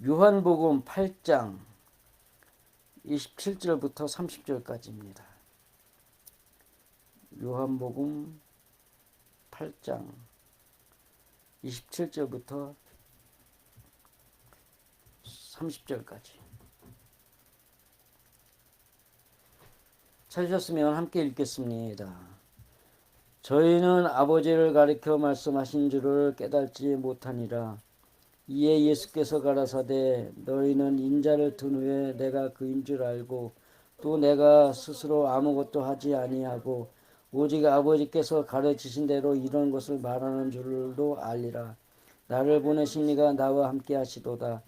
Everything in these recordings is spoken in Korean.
요한복음 8장 27절부터 30절까지입니다. 요한복음 8장 27절부터 30절까지. 찾으셨으면 함께 읽겠습니다. 저희는 아버지를 가리켜 말씀하신 줄을 깨닫지 못하니라. 이에 예수께서 가라사대 너희는 인자를 둔 후에 내가 그인 줄 알고 또 내가 스스로 아무것도 하지 아니하고 오직 아버지께서 가르치신 대로 이런 것을 말하는 줄도 알리라. 나를 보내신 이가 나와 함께 하시도다.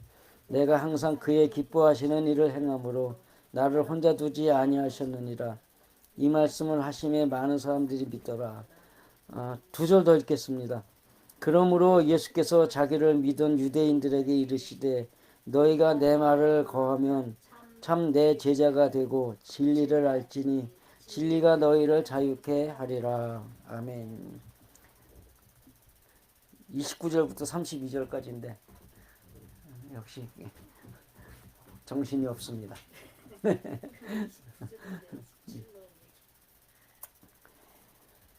내가 항상 그의 기뻐하시는 일을 행함으로 나를 혼자 두지 아니하셨느니라. 이 말씀을 하심에 많은 사람들이 믿더라. 두 절 더 읽겠습니다. 그러므로 예수께서 자기를 믿은 유대인들에게 이르시되 너희가 내 말을 거하면 참 내 제자가 되고 진리를 알지니 진리가 너희를 자유케 하리라. 아멘. 29절부터 32절까지인데 역시 정신이 없습니다.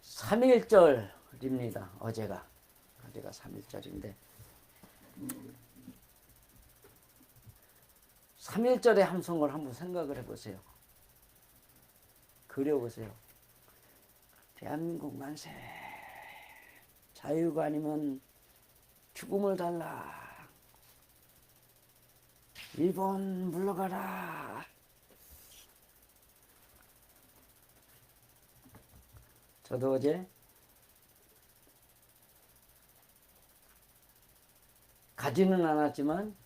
3일절입니다. 어제가 3일절인데 3일절의 함성을 한번 생각을 해보세요. 그려보세요. 대한민국 만세, 자유가 아니면 죽음을 달라, 일본 물러가라. 저도 어제 가지는 않았지만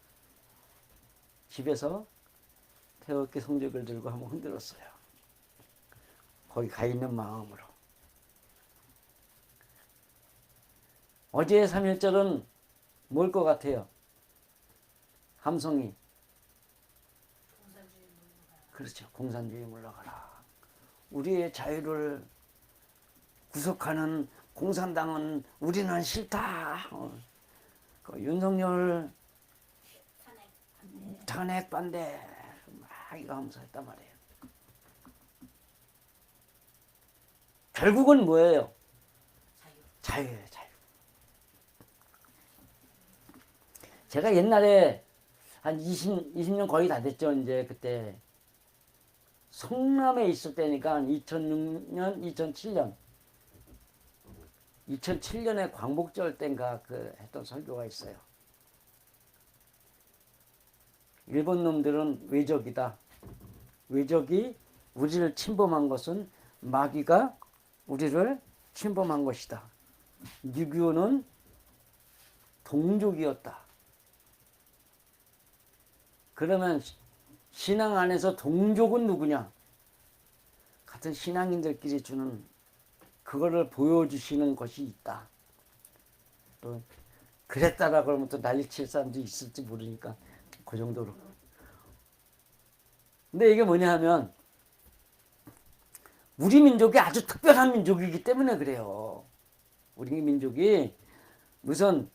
집에서 태극기 성적을 들고 한번 흔들었어요. 거기 가 있는 마음으로. 어제의 3.1절은 뭘 것 같아요? 함성이. 그렇죠. 공산주의 물러가라. 우리의 자유를 구속하는 공산당은 우리는 싫다. 윤석열 탄핵 반대 막 이거 하면서 했단 말이에요. 결국은 뭐예요? 자유예요. 자유. 제가 옛날에 한 20년 거의 다 됐죠. 이제 그때 성남에 있을 때니까 2006년, 2007년에 광복절 땐가 했던 설교가 있어요. 일본 놈들은 외적이다. 외적이 우리를 침범한 것은 마귀가 우리를 침범한 것이다. 6.25는 동족이었다. 그러면 신앙 안에서 동족은 누구냐? 같은 신앙인들끼리 주는 그거를 보여주시는 것이 있다. 또 그랬다라 그러면 또 난리칠 사람도 있을지 모르니까 그 정도로. 근데 이게 뭐냐 하면 우리 민족이 아주 특별한 민족이기 때문에 그래요. 우리 민족이 무슨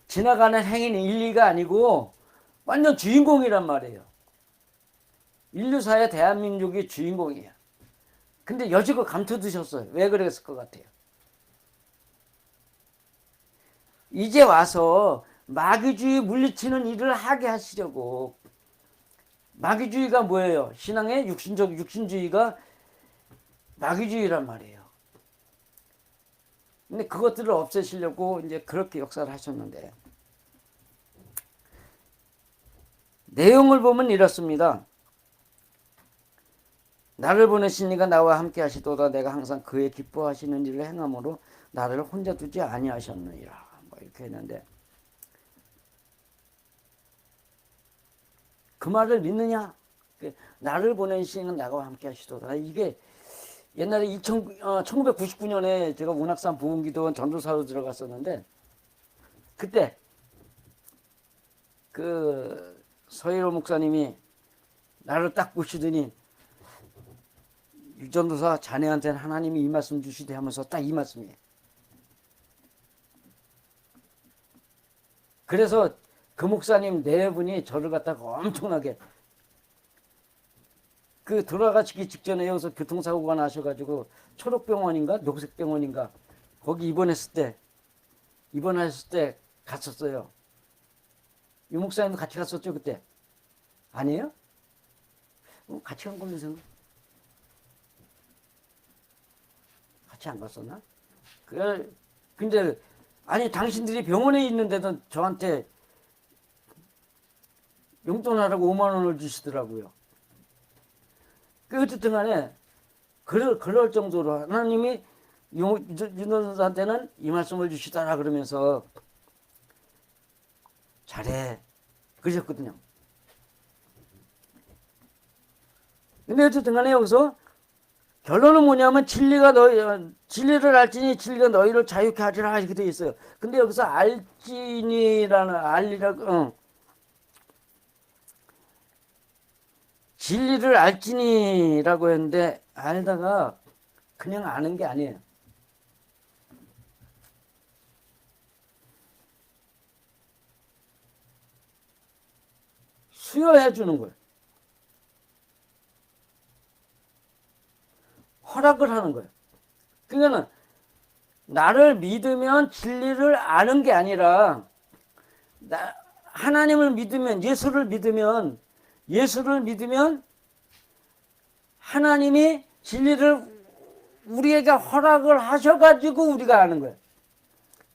지나가는 행인 1, 2가 아니고 완전 주인공이란 말이에요. 인류사의 대한민국이 주인공이에요. 근데 여지껏 감춰두셨어요. 왜 그랬을 것 같아요? 이제 와서 마귀주의 물리치는 일을 하게 하시려고. 마귀주의가 뭐예요? 신앙의 육신주의가 마귀주의란 말이에요. 근데 그것들을 없애시려고 이제 그렇게 역사를 하셨는데, 내용을 보면 이렇습니다. 나를 보내신 이가 나와 함께 하시도다. 내가 항상 그의 기뻐하시는 일을 행함으로 나를 혼자 두지 아니하셨느니라. 뭐 이렇게 했는데, 그 말을 믿느냐? 나를 보내신 이가 나와 함께 하시도다. 이게 옛날에 1999년에 제가 문학산 부흥기도원 전도사로 들어갔었는데, 그때 그 서일호 목사님이 나를 딱 보시더니, 유전도사 자네한테는 하나님이 이 말씀 주시대 하면서 딱 이 말씀이에요. 그래서 그 목사님 네 분이 저를 갖다가 엄청나게 그 돌아가시기 직전에 여기서 교통사고가 나셔가지고 초록병원인가 녹색병원인가 거기 입원하셨을 때 갔었어요. 유 목사님도 같이 갔었죠 그때? 아니에요? 같이 간 거면서 같이 안 갔었나? 근데 아니 당신들이 병원에 있는데도 저한테 용돈하라고 5만 원을 주시더라고요. 어쨌든 간에 그럴 정도로 하나님이 윤호선한테는 이 말씀을 주시더라 그러면서 잘해 그러셨거든요. 근데 어쨌든 간에 여기서 결론은 뭐냐면 진리를 알지니 진리가 너희를 자유케 하리라 이렇게 되어 있어요. 근데 여기서 진리를 알지니라고 했는데 알다가 그냥 아는 게 아니에요. 수여해 주는 거예요. 허락을 하는 거예요. 그러니까 나를 믿으면 진리를 아는 게 아니라 하나님을 믿으면 예수를 믿으면 하나님이 진리를 우리에게 허락을 하셔가지고 우리가 아는 거예요.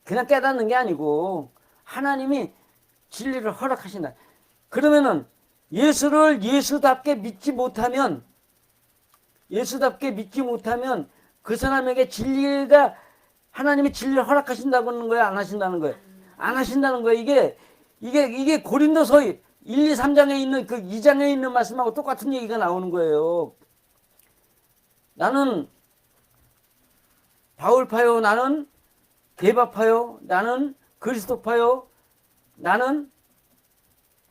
그냥 깨닫는 게 아니고 하나님이 진리를 허락하신다. 그러면은 예수를 예수답게 믿지 못하면 그 사람에게 진리가 하나님이 진리를 허락하신다고 하는 거예요? 안 하신다는 거예요? 안 하신다는 거예요. 이게 고린도서 1, 2, 3장에 있는 그 2장에 있는 말씀하고 똑같은 얘기가 나오는 거예요. 나는 바울파요, 나는 게바파요, 나는 그리스도파요, 나는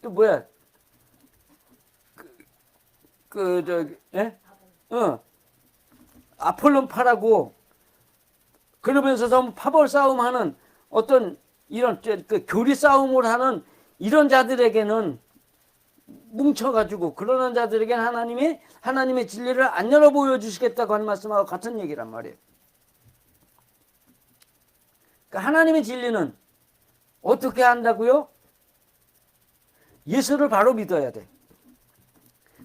또 뭐야? 아폴론파라고 그러면서 좀 파벌 싸움하는 어떤 이런 교리 싸움을 하는 이런 자들에게는 뭉쳐가지고 그러는 자들에게는 하나님의 진리를 안 열어 보여주시겠다고 하는 말씀하고 같은 얘기란 말이에요. 그러니까 하나님의 진리는 어떻게 한다고요? 예수를 바로 믿어야 돼.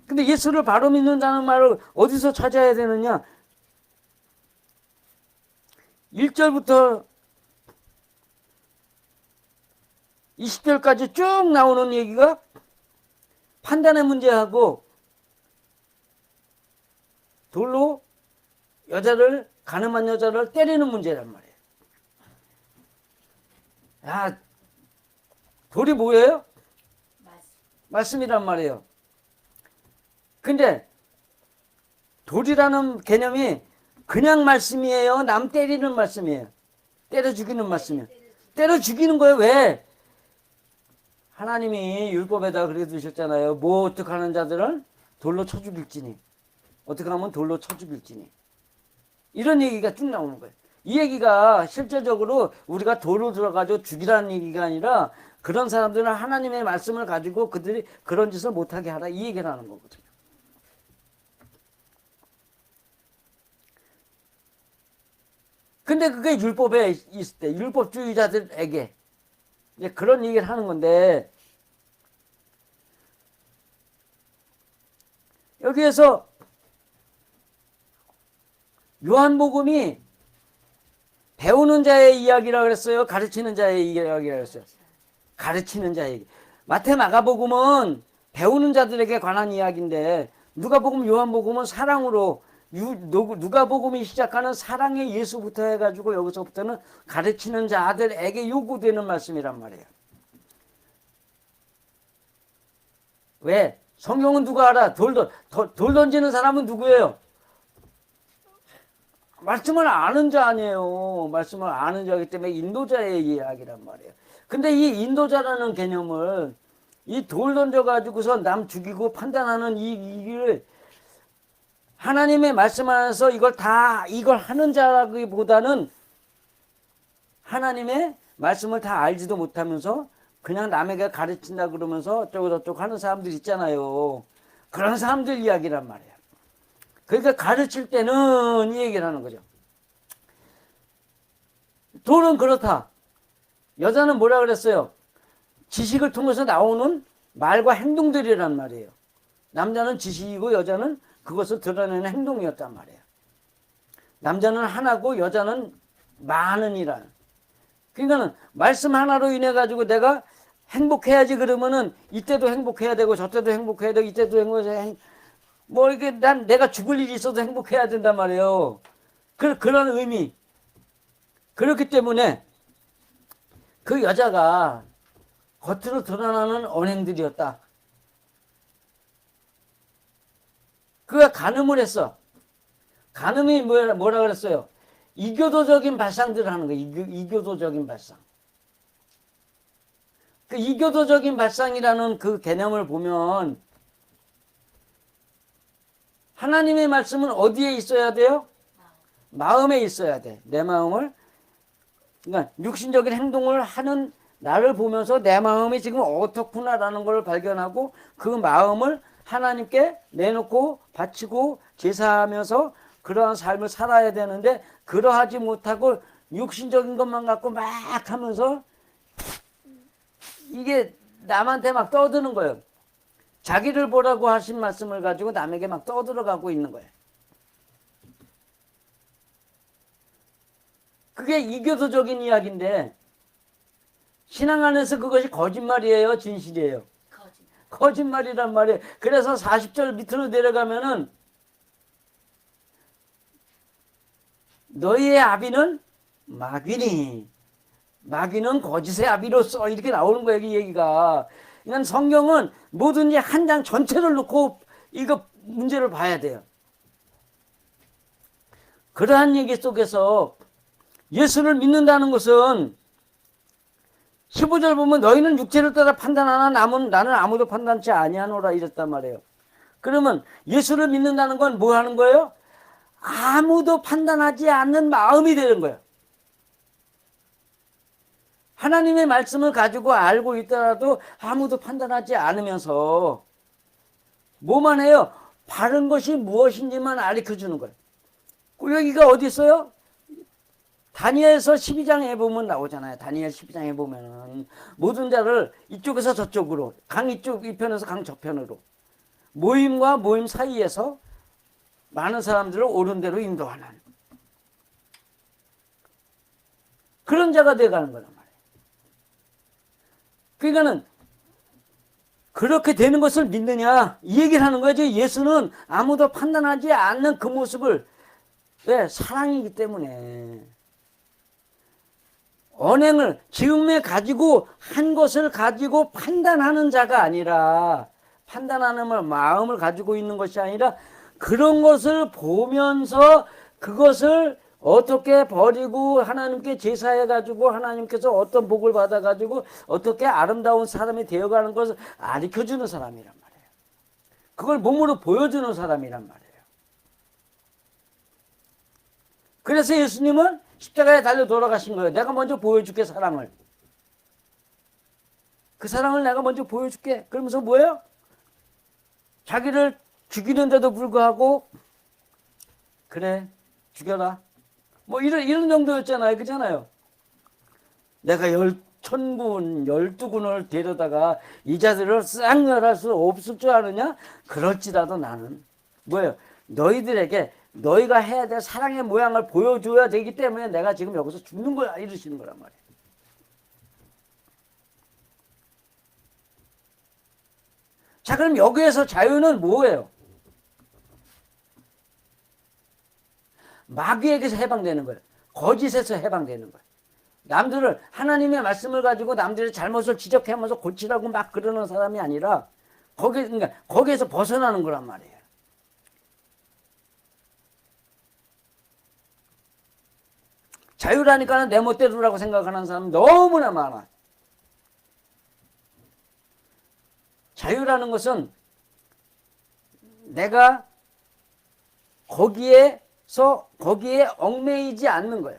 근데 예수를 바로 믿는다는 말을 어디서 찾아야 되느냐? 1절부터 20절까지 쭉 나오는 얘기가 판단의 문제하고 돌로 가늠한 여자를 때리는 문제란 말이에요. 야, 돌이 뭐예요? 말씀이란 말이에요. 근데 돌이라는 개념이 그냥 말씀이에요? 남 때리는 말씀이에요? 때려 죽이는 말씀이에요? 때려 죽이는 거예요. 왜? 하나님이 율법에다 그래 두셨잖아요. 뭐 어떻게 하는 자들은 돌로 쳐 죽일지니. 어떻게 하면 돌로 쳐 죽일지니. 이런 얘기가 쭉 나오는 거예요. 이 얘기가 실제적으로 우리가 돌로 들어가지고 죽이라는 얘기가 아니라 그런 사람들은 하나님의 말씀을 가지고 그들이 그런 짓을 못하게 하라 이 얘기를 하는 거거든요. 근데 그게 율법에 있을 때 율법주의자들에게 이제 그런 얘기를 하는 건데 여기에서 요한복음이 배우는 자의 이야기라고 그랬어요? 가르치는 자의 이야기라고 그랬어요? 가르치는 자의 얘기. 마태 마가복음은 배우는 자들에게 관한 이야기인데 누가복음 요한복음은 사랑으로 누가복음이 시작하는 사랑의 예수부터 해가지고 여기서부터는 가르치는 자들에게 요구되는 말씀이란 말이에요. 왜? 성경은 누가 알아? 돌 던지는 사람은 누구예요? 말씀을 아는 자 아니에요. 말씀을 아는 자이기 때문에 인도자의 이야기란 말이에요. 근데 이 인도자라는 개념을 이 돌 던져가지고서 남 죽이고 판단하는 이 일을 하나님의 말씀 안에서 이걸 하는 자라기보다는 하나님의 말씀을 다 알지도 못하면서 그냥 남에게 가르친다 그러면서 어쩌고 저쩌고 하는 사람들 있잖아요. 그런 사람들 이야기란 말이에요. 그러니까 가르칠 때는 이 얘기를 하는 거죠. 돈은 그렇다. 여자는 뭐라 그랬어요? 지식을 통해서 나오는 말과 행동들이란 말이에요. 남자는 지식이고 여자는 그것을 드러내는 행동이었단 말이에요. 남자는 하나고 여자는 많은이란. 그러니까는 말씀 하나로 인해 가지고 내가 행복해야지 그러면은 이때도 행복해야 되고 저때도 행복해야 되고 이때도 행복해야 뭐 이렇게 난 내가 죽을 일이 있어도 행복해야 된단 말이에요. 그런 의미. 그렇기 때문에 그 여자가 겉으로 드러나는 언행들이었다. 그가 간음을 했어. 간음이 뭐라 그랬어요? 이교도적인 발상들을 하는 거예요. 이교도적인 발상. 그 이교도적인 발상이라는 그 개념을 보면 하나님의 말씀은 어디에 있어야 돼요? 마음에 있어야 돼. 내 마음을. 그러니까 육신적인 행동을 하는 나를 보면서 내 마음이 지금 어떻구나라는 걸 발견하고 그 마음을 하나님께 내놓고 바치고 제사하면서 그러한 삶을 살아야 되는데 그러하지 못하고 육신적인 것만 갖고 막 하면서 이게 남한테 막 떠드는 거예요. 자기를 보라고 하신 말씀을 가지고 남에게 막 떠들어가고 있는 거예요. 그게 이교도적인 이야기인데 신앙 안에서 그것이 거짓말이에요, 진실이에요? 거짓말이란 말이에요. 그래서 40절 밑으로 내려가면은 너희의 아비는 마귀니 마귀는 거짓의 아비로서 이렇게 나오는 거예요, 이 얘기가. 그러니까 성경은 뭐든지 한 장 전체를 놓고 이거 문제를 봐야 돼요. 그러한 얘기 속에서 예수를 믿는다는 것은 15절 보면 너희는 육체를 따라 판단하나 나는 아무도 판단치 아니하노라 이랬단 말이에요. 그러면 예수를 믿는다는 건 뭐 하는 거예요? 아무도 판단하지 않는 마음이 되는 거예요. 하나님의 말씀을 가지고 알고 있더라도 아무도 판단하지 않으면서 뭐만 해요? 바른 것이 무엇인지만 가르쳐주는 거예요. 여기가 어디 있어요? 다니엘서 12장에 보면 나오잖아요. 다니엘 12장에 보면은 모든 자를 이쪽에서 저쪽으로 강 이쪽 이편에서 강 저편으로 모임과 모임 사이에서 많은 사람들을 옳은 대로 인도하는 그런 자가 되어가는 거란 말이에요. 그러니까는 그렇게 되는 것을 믿느냐 이 얘기를 하는 거죠. 예수는 아무도 판단하지 않는 그 모습을 왜? 사랑이기 때문에 언행을 지음에 가지고 한 것을 가지고 판단하는 자가 아니라 판단하는 마음을 가지고 있는 것이 아니라 그런 것을 보면서 그것을 어떻게 버리고 하나님께 제사해 가지고 하나님께서 어떤 복을 받아 가지고 어떻게 아름다운 사람이 되어가는 것을 가르쳐주는 사람이란 말이에요. 그걸 몸으로 보여주는 사람이란 말이에요. 그래서 예수님은 십자가에 달려 돌아가신 거예요. 내가 먼저 보여줄게 사랑을. 그 사랑을 내가 먼저 보여줄게. 그러면서 뭐예요? 자기를 죽이는데도 불구하고 그래 죽여라. 뭐 이런 정도였잖아요. 그렇잖아요. 내가 천군 12군을 데려다가 이 자들을 쌍멸할 수 없을 줄 아느냐? 그럴지라도 나는 뭐예요? 너희들에게 너희가 해야 될 사랑의 모양을 보여줘야 되기 때문에 내가 지금 여기서 죽는 거야 이러시는 거란 말이에요. 자 그럼 여기에서 자유는 뭐예요? 마귀에게서 해방되는 거예요. 거짓에서 해방되는 거예요. 남들을 하나님의 말씀을 가지고 남들의 잘못을 지적하면서 고치라고 막 그러는 사람이 아니라 그러니까 거기에서 벗어나는 거란 말이에요. 자유라니까 내 멋대로라고 생각하는 사람 너무나 많아. 자유라는 것은 내가 거기에 얽매이지 않는 거야.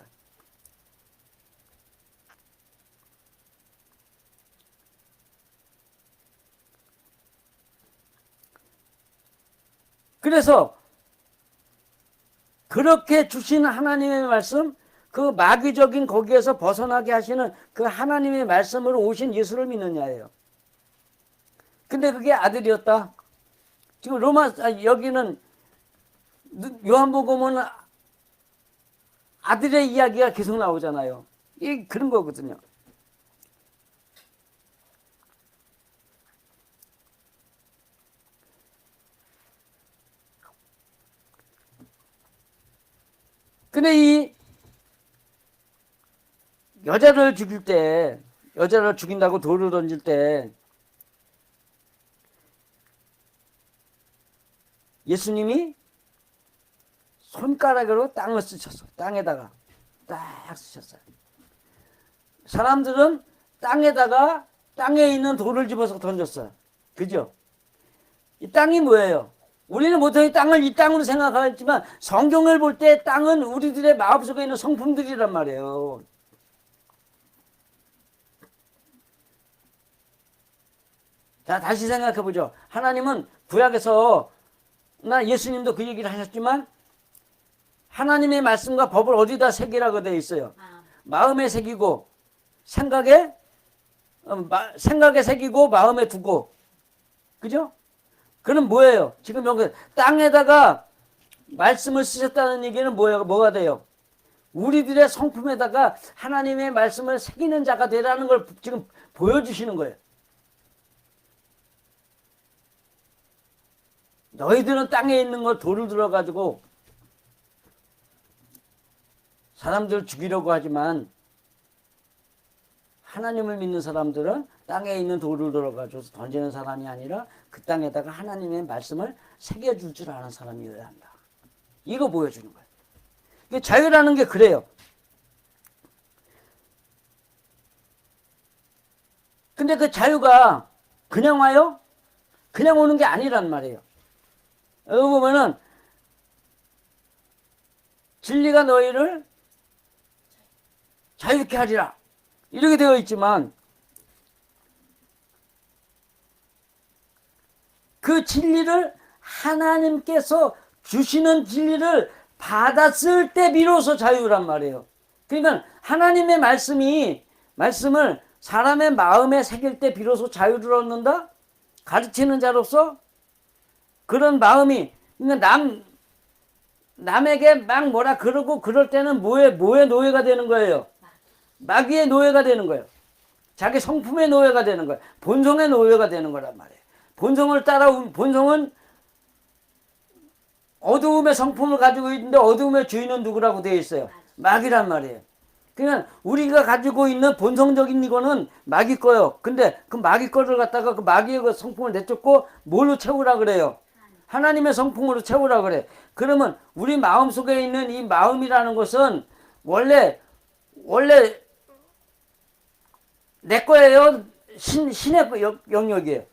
그래서 그렇게 주신 하나님의 말씀, 그 마귀적인 거기에서 벗어나게 하시는 그 하나님의 말씀으로 오신 예수를 믿느냐예요. 근데 그게 아들이었다. 지금 여기는 요한복음은 아들의 이야기가 계속 나오잖아요. 이 그런 거거든요. 근데 이 여자를 죽인다고 돌을 던질 때 예수님이 손가락으로 땅을 스쳤어. 땅에다가 딱 스쳤어요. 사람들은 땅에 있는 돌을 집어서 던졌어요. 그죠? 이 땅이 뭐예요? 우리는 보통 이 땅으로 생각하지만 성경을 볼 때 땅은 우리들의 마음속에 있는 성품들이란 말이에요. 자, 다시 생각해 보죠. 하나님은 구약에서 예수님도 그 얘기를 하셨지만 하나님의 말씀과 법을 어디다 새기라고 되어 있어요. 마음에 새기고 생각에 새기고 마음에 두고. 그죠? 그럼 뭐예요? 지금 여기 땅에다가 말씀을 쓰셨다는 얘기는 뭐가 돼요? 우리들의 성품에다가 하나님의 말씀을 새기는 자가 되라는 걸 지금 보여주시는 거예요. 너희들은 땅에 있는 걸 돌을 들어가지고 사람들을 죽이려고 하지만 하나님을 믿는 사람들은 땅에 있는 돌을 들어가지고 던지는 사람이 아니라 그 땅에다가 하나님의 말씀을 새겨줄 줄 아는 사람이어야 한다. 이거 보여주는 거예요. 자유라는 게 그래요. 근데 그 자유가 그냥 와요? 그냥 오는 게 아니란 말이에요. 여기 보면은 진리가 너희를 자유케 하리라 이렇게 되어 있지만 그 진리를 하나님께서 주시는 진리를 받았을 때 비로소 자유란 말이에요. 그러니까 하나님의 말씀을 사람의 마음에 새길 때 비로소 자유를 얻는다? 가르치는 자로서 그런 마음이, 그러니까 남에게 막 뭐라 그러고 그럴 때는 뭐의 노예가 되는 거예요? 마귀의 노예가 되는 거예요. 자기 성품의 노예가 되는 거예요. 본성의 노예가 되는 거란 말이에요. 본성은 어두움의 성품을 가지고 있는데 어두움의 주인은 누구라고 되어 있어요? 마귀란 말이에요. 그러니까 우리가 가지고 있는 본성적인 이거는 마귀 거예요. 근데 그 마귀 거를 갖다가 그 마귀의 그 성품을 내쫓고 뭘로 채우라 그래요? 하나님의 성품으로 채우라 그래. 그러면 우리 마음속에 있는 이 마음이라는 것은 원래 내 거예요? 신의 영역이에요.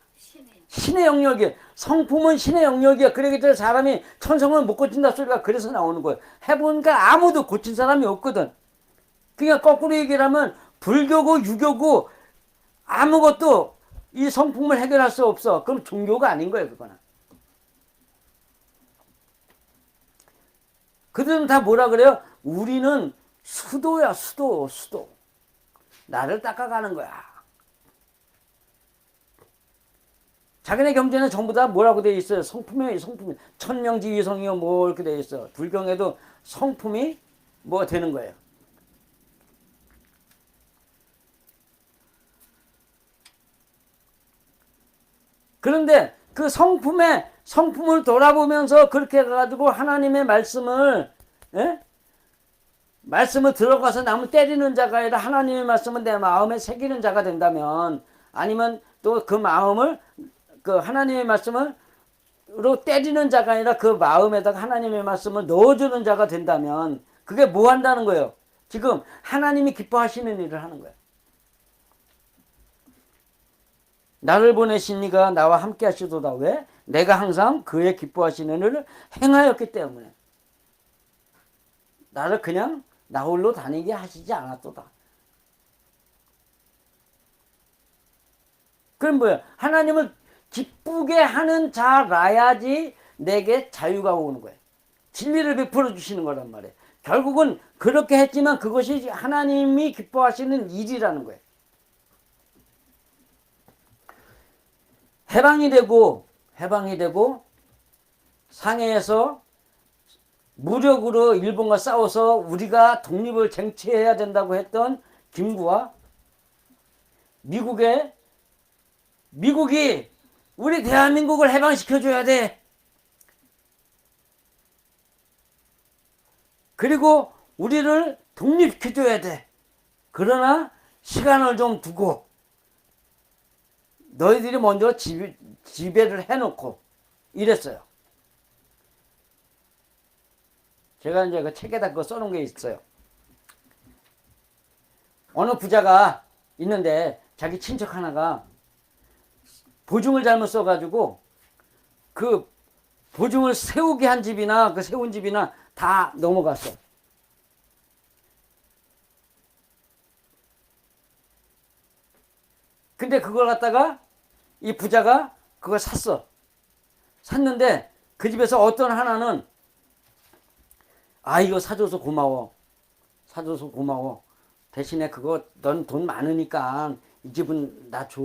신의 영역이에요. 성품은 신의 영역이에요. 그러기 때문에 사람이 천성을 못 고친다 소리가 그래서 나오는 거예요. 해보니까 아무도 고친 사람이 없거든. 그러니까 거꾸로 얘기를 하면 불교고 유교고 아무것도 이 성품을 해결할 수 없어. 그럼 종교가 아닌 거예요, 그거는. 그들은 다 뭐라 그래요? 우리는 수도야, 수도. 나를 닦아가는 거야. 자기네 경제는 전부 다 뭐라고 되어 있어요? 성품이. 천명지위성이요, 뭐 이렇게 되어 있어. 불경에도 성품이 뭐 되는 거예요. 그런데 그 성품을 돌아보면서 그렇게 해가지고 하나님의 말씀을 들어가서 남을 때리는 자가 아니라 하나님의 말씀은 내 마음에 새기는 자가 된다면, 아니면 또 그 마음을 그 하나님의 말씀으로 때리는 자가 아니라 그 마음에다가 하나님의 말씀을 넣어주는 자가 된다면 그게 뭐 한다는 거예요? 지금 하나님이 기뻐하시는 일을 하는 거예요. 나를 보내신 이가 나와 함께 하시도다. 왜? 내가 항상 그의 기뻐하시는 일을 행하였기 때문에. 나를 그냥 나 홀로 다니게 하시지 않았도다. 그럼 뭐예요? 하나님을 기쁘게 하는 자라야지 내게 자유가 오는 거예요. 진리를 베풀어 주시는 거란 말이에요. 결국은 그렇게 했지만 그것이 하나님이 기뻐하시는 일이라는 거예요. 해방이 되고 상해에서 무력으로 일본과 싸워서 우리가 독립을 쟁취해야 된다고 했던 김구와 미국이 우리 대한민국을 해방시켜줘야 돼. 그리고 우리를 독립시켜줘야 돼. 그러나 시간을 좀 두고 너희들이 먼저 지배를 해놓고 이랬어요. 제가 이제 그 책에다 그거 써놓은 게 있어요. 어느 부자가 있는데 자기 친척 하나가 보증을 잘못 써가지고 그 보증을 세우게 한 집이나 그 세운 집이나 다 넘어갔어. 근데 그걸 갖다가 이 부자가 그걸 샀어. 샀는데 그 집에서 어떤 하나는 이거 사줘서 고마워. 사줘서 고마워. 대신에 그거 넌 돈 많으니까 이 집은 나 줘.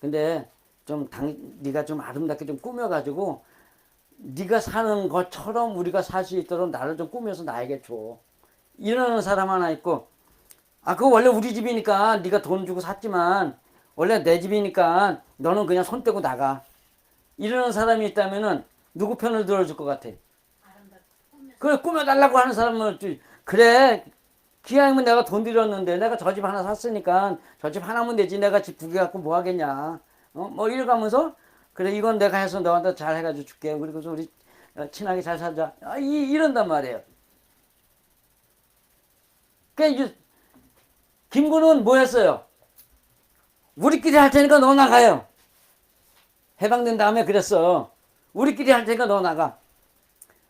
근데 좀 네가 좀 아름답게 좀 꾸며가지고 네가 사는 것처럼 우리가 살 수 있도록 나를 좀 꾸며서 나에게 줘. 이러는 사람 하나 있고 그거 원래 우리 집이니까 네가 돈 주고 샀지만 원래 내 집이니까 너는 그냥 손 떼고 나가. 이러는 사람이 있다면은 누구 편을 들어줄 것 같아? 그래, 꾸며달라고 하는 사람은 그래, 기왕이면 내가 돈 들였는데 내가 저 집 하나 샀으니까 저 집 하나면 되지. 내가 집 두 개 갖고 뭐 하겠냐. 뭐 이래가면서 그래, 이건 내가 해서 너한테 잘 해가지고 줄게. 그리고서 우리 친하게 잘 살자. 이런단 말이에요. 그러니까 김구는 뭐 했어요? 우리끼리 할 테니까 너 나가요. 해방된 다음에 그랬어. 우리끼리 할 테니까 너 나가.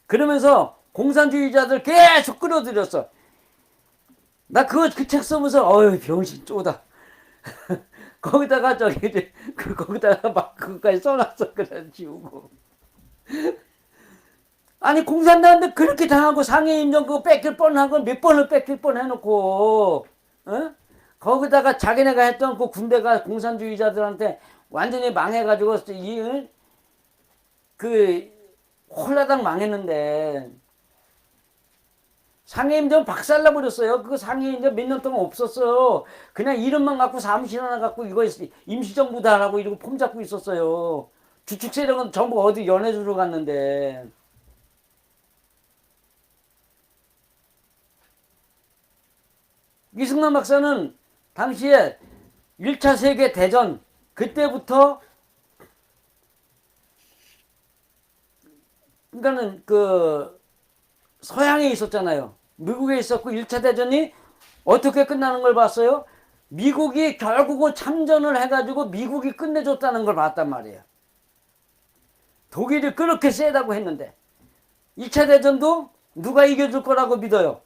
그러면서 공산주의자들 계속 끌어들였어. 나 그 책 쓰면서 병신 쪼다. 거기다가 거기다가 막 그거까지 써놨어. 그래 지우고. 아니 공산당한테 그렇게 당하고 상해인정 그거 뺏길 뻔한 건 몇 번을 뺏길 뻔해놓고 거기다가 자기네가 했던 그 군대가 공산주의자들한테 완전히 망해가지고 홀라당 망했는데 상해임전 박살나버렸어요. 그거 상해임전 몇 년 동안 없었어요. 그냥 이름만 갖고 사무실 하나 갖고 이거 임시정부다라고 이러고 폼 잡고 있었어요. 주축 세력은 전부 어디 연해주러 갔는데. 이승만 박사는 당시에 1차 세계대전 그때부터 그러니까는 서양에 있었잖아요. 미국에 있었고 1차 대전이 어떻게 끝나는 걸 봤어요? 미국이 결국은 참전을 해가지고 미국이 끝내줬다는 걸 봤단 말이에요. 독일이 그렇게 세다고 했는데 2차 대전도 누가 이겨줄 거라고 믿어요?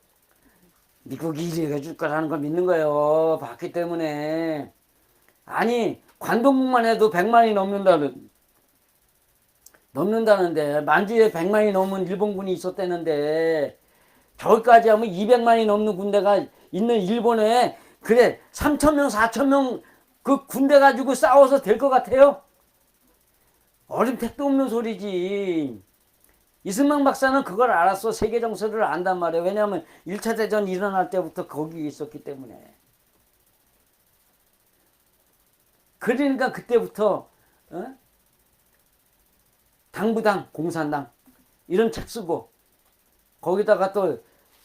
미국이 이겨줄 거라는 걸 믿는 거예요. 봤기 때문에. 아니 관동국만 해도 100만이 넘는다는데 만주에 100만이 넘은 일본군이 있었다는데 저기까지 하면 200만이 넘는 군대가 있는 일본에 그래 3,000명 4,000명 그 군대 가지고 싸워서 될 것 같아요? 어림택도 없는 소리지. 이승만 박사는 그걸 알았어. 세계 정세를 안단 말이에요. 왜냐하면 1차 대전 일어날 때부터 거기 있었기 때문에. 그러니까 그때부터 당부당, 공산당 이런 책 쓰고 거기다가 또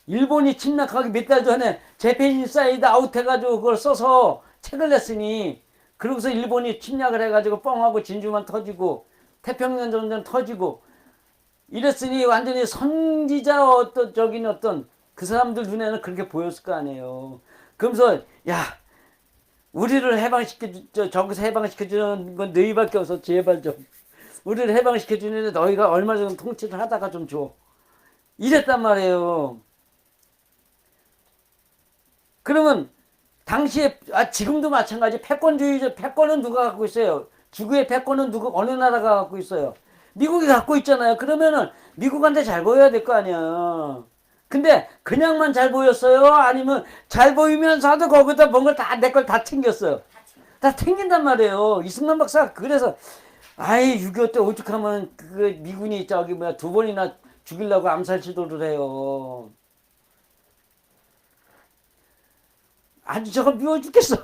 일본이 침략하기 몇 달 전에 재팬인사이드 아웃 해가지고 그걸 써서 책을 냈으니 그러고서 일본이 침략을 해가지고 뻥하고 진주만 터지고 태평양 전쟁 터지고 이랬으니 완전히 선지자 어떤 그 사람들 눈에는 그렇게 보였을 거 아니에요. 그러면서 우리를 저기서 해방시켜주는 건 너희밖에 없어. 제발 좀 우리를 해방시켜주는데 너희가 얼마 정도 통치를 하다가 좀 줘. 이랬단 말이에요. 그러면 당시에 지금도 마찬가지 패권주의자 패권은 누가 갖고 있어요? 지구의 패권은 어느 나라가 갖고 있어요? 미국이 갖고 있잖아요. 그러면은 미국한테 잘 보여야 될 거 아니야. 근데 그냥만 잘 보였어요? 아니면 잘 보이면서도 거기다 뭔가 다 내 걸 다 챙겼어요. 다 챙긴단 말이에요. 이승만 박사가 그래서 아이 6.25 때 오죽하면 그 미군이 저기 뭐야 2번이나 죽이려고 암살 시도를 해요. 아주 저거 미워 죽겠어.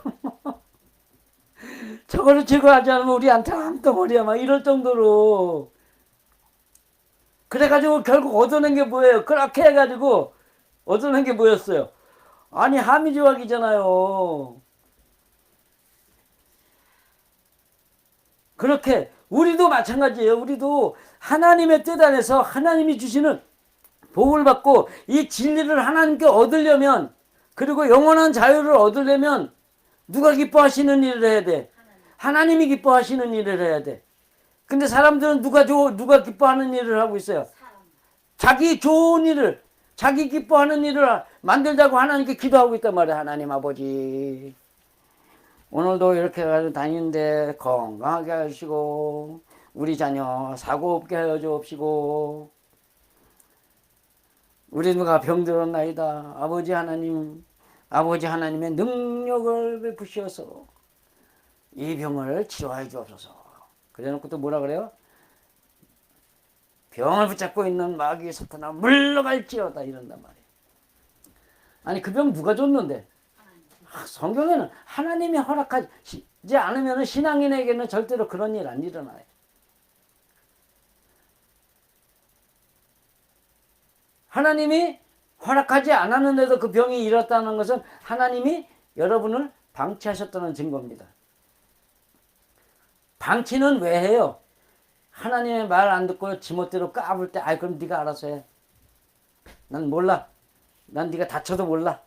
저거를 제거하지 않으면 우리한테 한덩어리야 막 이럴 정도로. 그래가지고 결국 얻어낸 게 뭐예요? 그렇게 해가지고 얻어낸 게 뭐였어요? 아니 한미조약이잖아요. 그렇게 우리도 마찬가지예요. 우리도 하나님의 뜻 안에서 하나님이 주시는 복을 받고 이 진리를 하나님께 얻으려면, 그리고 영원한 자유를 얻으려면 누가 기뻐하시는 일을 해야 돼? 하나님이 기뻐하시는 일을 해야 돼. 근데 사람들은 누가 기뻐하는 일을 하고 있어요? 자기 좋은 일을, 자기 기뻐하는 일을 만들자고 하나님께 기도하고 있단 말이야. 하나님 아버지, 오늘도 이렇게 해가지고 다니는데 건강하게 하시고 우리 자녀 사고 없게 하여 주옵시고, 우리 누가 병들었나이다. 아버지 하나님, 아버지 하나님의 능력을 베푸셔서 이 병을 치료하여 주옵소서. 그래놓고 또 뭐라 그래요? 병을 붙잡고 있는 마귀 사탄아 물러갈지어다 이런단 말이에요. 아니 그 병 누가 줬는데? 성경에는 하나님이 허락하지 않으면 신앙인에게는 절대로 그런 일 안 일어나요. 하나님이 허락하지 않았는데도 그 병이 일었다는 것은 하나님이 여러분을 방치하셨다는 증거입니다. 방치는 왜 해요? 하나님의 말 안 듣고 지멋대로 까불 때, 아이 그럼 네가 알아서 해. 난 몰라. 난 네가 다쳐도 몰라.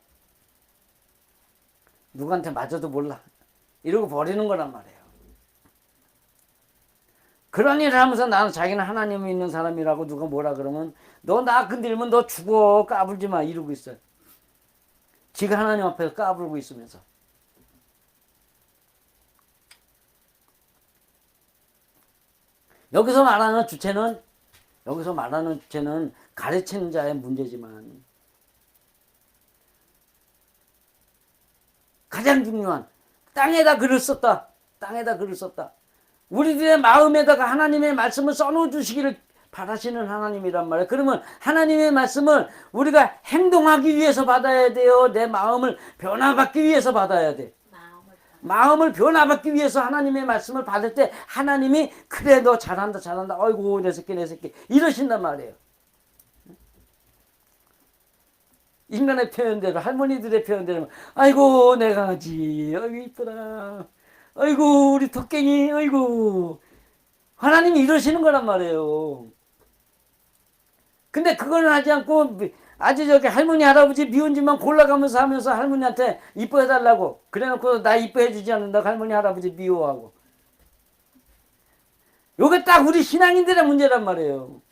누구한테 맞아도 몰라. 이러고 버리는 거란 말이에요. 그런 일을 하면서 나는 자기는 하나님이 있는 사람이라고 누가 뭐라 그러면 너 나 건들면 너 죽어. 까불지 마. 이러고 있어요. 지가 하나님 앞에서 까불고 있으면서. 여기서 말하는 주체는 가르치는 자의 문제지만, 가장 중요한 땅에다 글을 썼다. 땅에다 글을 썼다. 우리들의 마음에다가 하나님의 말씀을 써놓어 주시기를 바라시는 하나님이란 말이에요. 그러면 하나님의 말씀을 우리가 행동하기 위해서 받아야 돼요? 내 마음을 변화받기 위해서 받아야 돼? 마음을 변화받기 위해서 하나님의 말씀을 받을 때 하나님이 그래 너 잘한다 아이고 내 새끼 이러신단 말이에요. 인간의 표현대로, 할머니들의 표현대로 아이고 내 강아지 아이고 이쁘다, 아이고 우리 토깽이, 아이고. 하나님이 이러시는 거란 말이에요. 근데 그걸 하지 않고 아주 저기 할머니 할아버지 미운 짓만 골라가면서 하면서 할머니한테 이뻐해달라고 그래놓고 나 이뻐해주지 않는다고 할머니 할아버지 미워하고. 요게 딱 우리 신앙인들의 문제란 말이에요.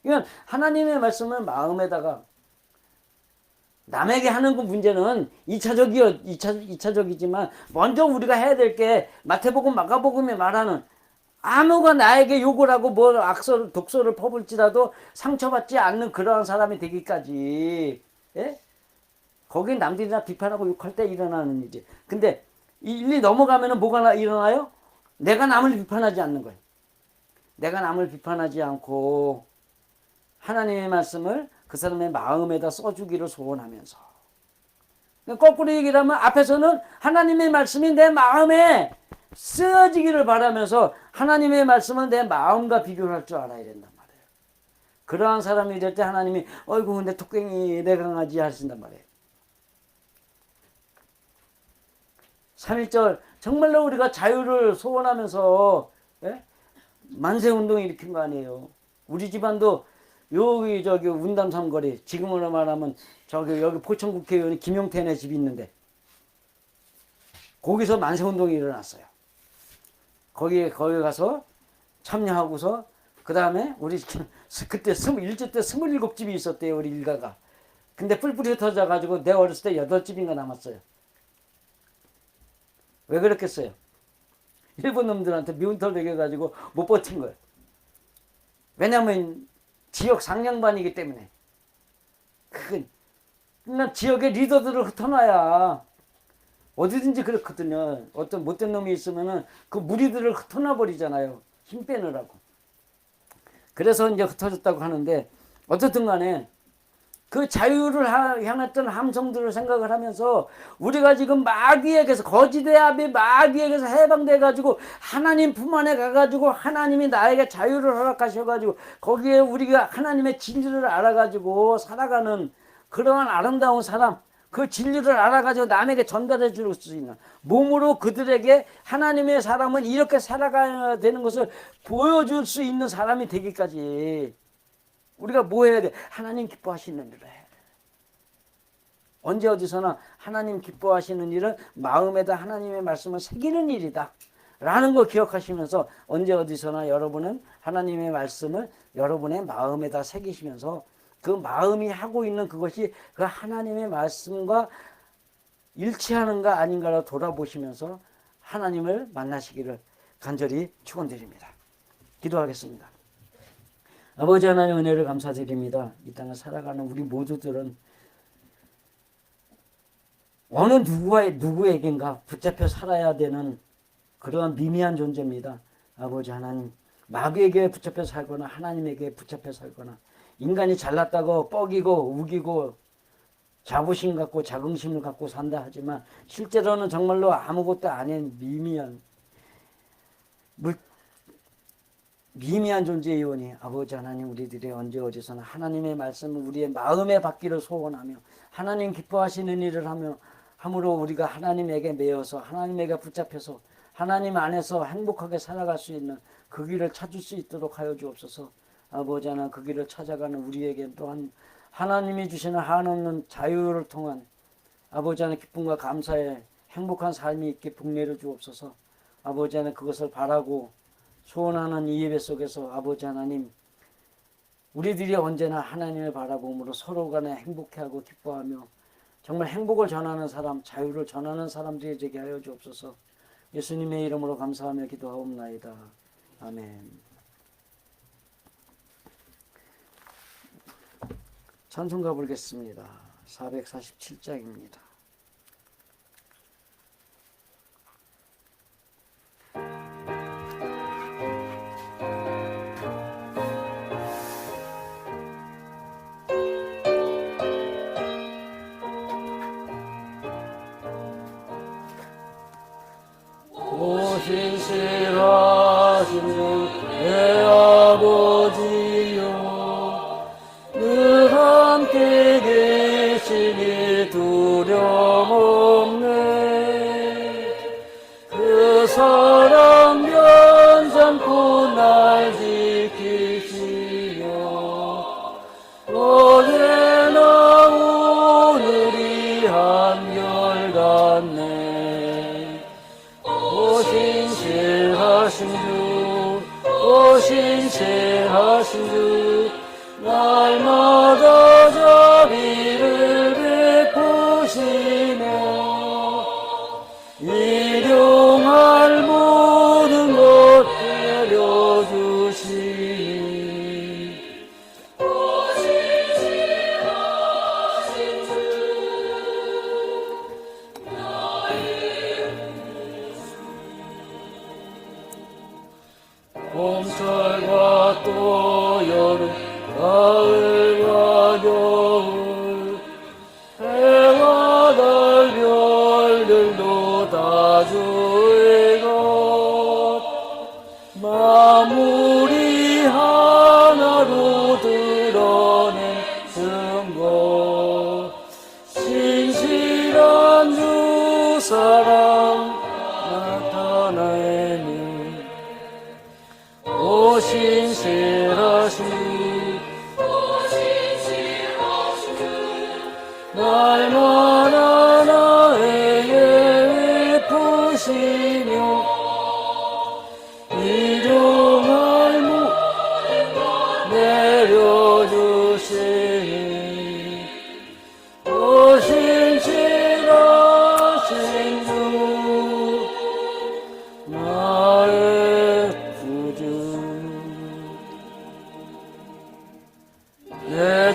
이건 하나님의 말씀을 마음에다가, 남에게 하는 그 문제는 2차적이지만 먼저 우리가 해야 될 게 마태복음 마가복음에 말하는, 아무가 나에게 욕을 하고 뭐 독소를 퍼불지라도 상처받지 않는 그러한 사람이 되기까지, 예? 거긴 남들이나 비판하고 욕할 때 일어나는 일이. 근데 일이 넘어가면은 뭐가 일어나요? 내가 남을 비판하지 않는 거예요. 내가 남을 비판하지 않고 하나님의 말씀을 그 사람의 마음에다 써주기를 소원하면서. 거꾸로 얘기를 하면 앞에서는 하나님의 말씀이 내 마음에 쓰여지기를 바라면서 하나님의 말씀은 내 마음과 비교를 할 줄 알아야 된단 말이에요. 그러한 사람이 될 때 하나님이 어이구 내 토깽이 내 강아지 하신단 말이에요. 3.1절 정말로 우리가 자유를 소원하면서, 예? 만세운동을 일으킨 거 아니에요. 우리 집안도 여기 저기 운담 삼거리, 지금으로 말하면 저기 여기 포천국회의원 김용태네 집이 있는데 거기서 만세운동이 일어났어요. 거기 가서 참여하고서 그 다음에 우리 그때 1조 때 27집이 있었대요. 우리 일가가. 근데 뿔뿔이 터져가지고 내 어렸을 때 8집인가 남았어요. 왜 그랬겠어요? 일본 놈들한테 미운 털 먹여가지고 못 버틴 거예요. 왜냐하면 지역 상량반이기 때문에. 그냥 지역의 리더들을 흩어놔야 어디든지 그렇거든요. 어떤 못된 놈이 있으면은 그 무리들을 흩어놔 버리잖아요. 힘 빼느라고. 그래서 이제 흩어졌다고 하는데, 어쨌든 간에 그 자유를 향했던 함성들을 생각을 하면서 우리가 지금 마귀에게서, 거짓의 아비 마귀에게서 해방돼 가지고 하나님 품 안에 가가지고 하나님이 나에게 자유를 허락하셔 가지고 거기에 우리가 하나님의 진리를 알아가지고 살아가는 그러한 아름다운 사람, 그 진리를 알아가지고 남에게 전달해 줄 수 있는, 몸으로 그들에게 하나님의 사람은 이렇게 살아가야 되는 것을 보여줄 수 있는 사람이 되기까지 우리가 뭐 해야 돼? 하나님 기뻐하시는 일을 해. 언제 어디서나 하나님 기뻐하시는 일은 마음에다 하나님의 말씀을 새기는 일이다 라는 거 기억하시면서, 언제 어디서나 여러분은 하나님의 말씀을 여러분의 마음에다 새기시면서 그 마음이 하고 있는 그것이 그 하나님의 말씀과 일치하는가 아닌가를 돌아보시면서 하나님을 만나시기를 간절히 축원드립니다. 기도하겠습니다. 아버지 하나님, 은혜를 감사드립니다. 이 땅을 살아가는 우리 모두들은 어느 누구에겐가 붙잡혀 살아야 되는 그러한 미미한 존재입니다. 아버지 하나님, 마귀에게 붙잡혀 살거나 하나님에게 붙잡혀 살거나, 인간이 잘났다고 뻐기고 우기고 자부심 갖고 자긍심을 갖고 산다 하지만 실제로는 정말로 아무것도 아닌 미미한 존재의 요원이 아버지 하나님, 우리들이 언제 어디서나 하나님의 말씀을 우리의 마음에 받기를 소원하며 하나님 기뻐하시는 일을 함으로 우리가 하나님에게 매여서 하나님에게 붙잡혀서 하나님 안에서 행복하게 살아갈 수 있는 그 길을 찾을 수 있도록 하여 주옵소서. 아버지 하나님, 그 길을 찾아가는 우리에게 또한 하나님이 주시는 한없는 자유를 통한 아버지 하나님 기쁨과 감사의 행복한 삶이 있게 복내려 주옵소서. 아버지 하나님, 그것을 바라고 소원하는 이 예배 속에서 아버지 하나님, 우리들이 언제나 하나님을 바라봄으로 서로 간에 행복해하고 기뻐하며 정말 행복을 전하는 사람, 자유를 전하는 사람들이 되게 하여 주옵소서. 예수님의 이름으로 감사하며 기도하옵나이다. 아멘. 찬송가 부르겠습니다. 447장입니다. 신실하신 주 내 아버지여, 늘 함께 계시니 두려움없네. 그 사랑 변찮고 날 지키시며 어제나 오늘이 한결같네. 신실하신 주, 오 신실하신 주, 날마다 자비를 베푸시며 일용할 모든 것 내려주시니 오 신실하신 주, 봄철과 또 여름, 가을과 겨울, 해와 달 별들도 다 주의 것, 만물이 하나로 드러낸 증거, 신실한 주 사랑 나타내니 오 신실하신 주, 날마다 나에게 베푸시며 일용할 모든 것 내려주시니 오 신실하신 주, 나의 구주.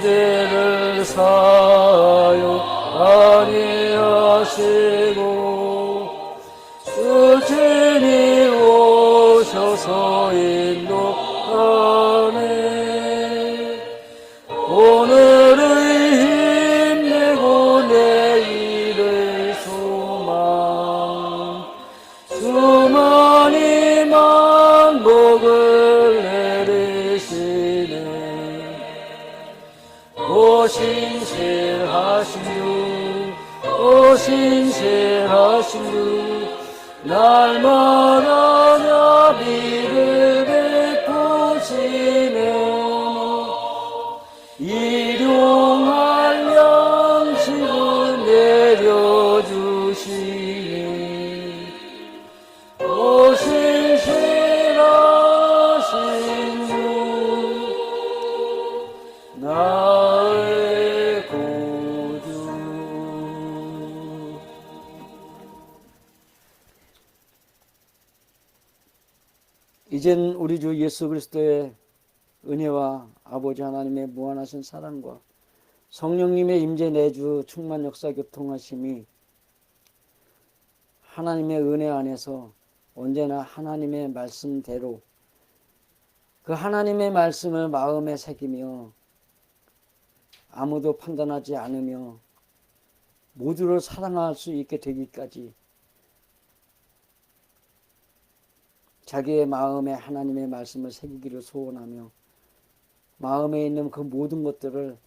때를 사용하니 하시고 주님이 오셔서 인도하네. 오늘의 힘내고 내일의 소망 주만이 만복을 내리시네. 오 신실하신 주, 오 신실하신 주, 날마다 자비를 베푸시네. 일용할 양식을 내려주시네. 오 신실하신 주, 나의 구주. 이젠 우리 주 예수 그리스도의 은혜와 아버지 하나님의 무한하신 사랑과 성령님의 임재 내주 충만 역사 교통하심이 하나님의 은혜 안에서 언제나 하나님의 말씀대로 그 하나님의 말씀을 마음에 새기며 아무도 판단하지 않으며 모두를 사랑할 수 있게 되기까지 자기의 마음에 하나님의 말씀을 새기기를 소원하며 마음에 있는 그 모든 것들을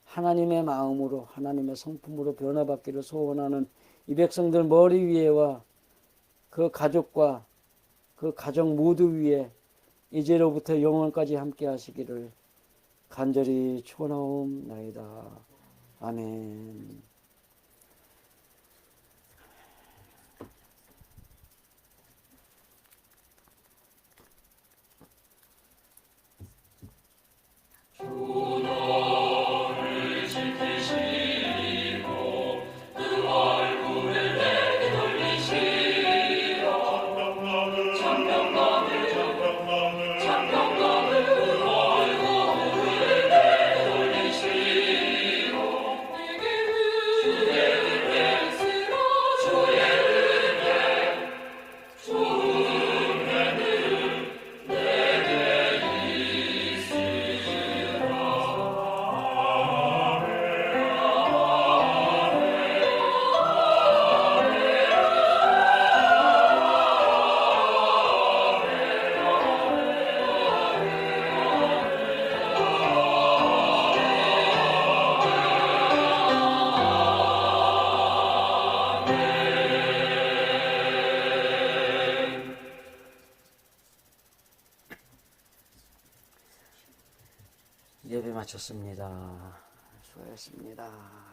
하나님의 마음으로 하나님의 성품으로 변화받기를 소원하는 이 백성들 머리 위에와 그 가족과 그 가정 모두 위에 이제로부터 영원까지 함께 하시기를 간절히 축원하옵나이다. 아멘. 예배 마쳤습니다. 수고하셨습니다.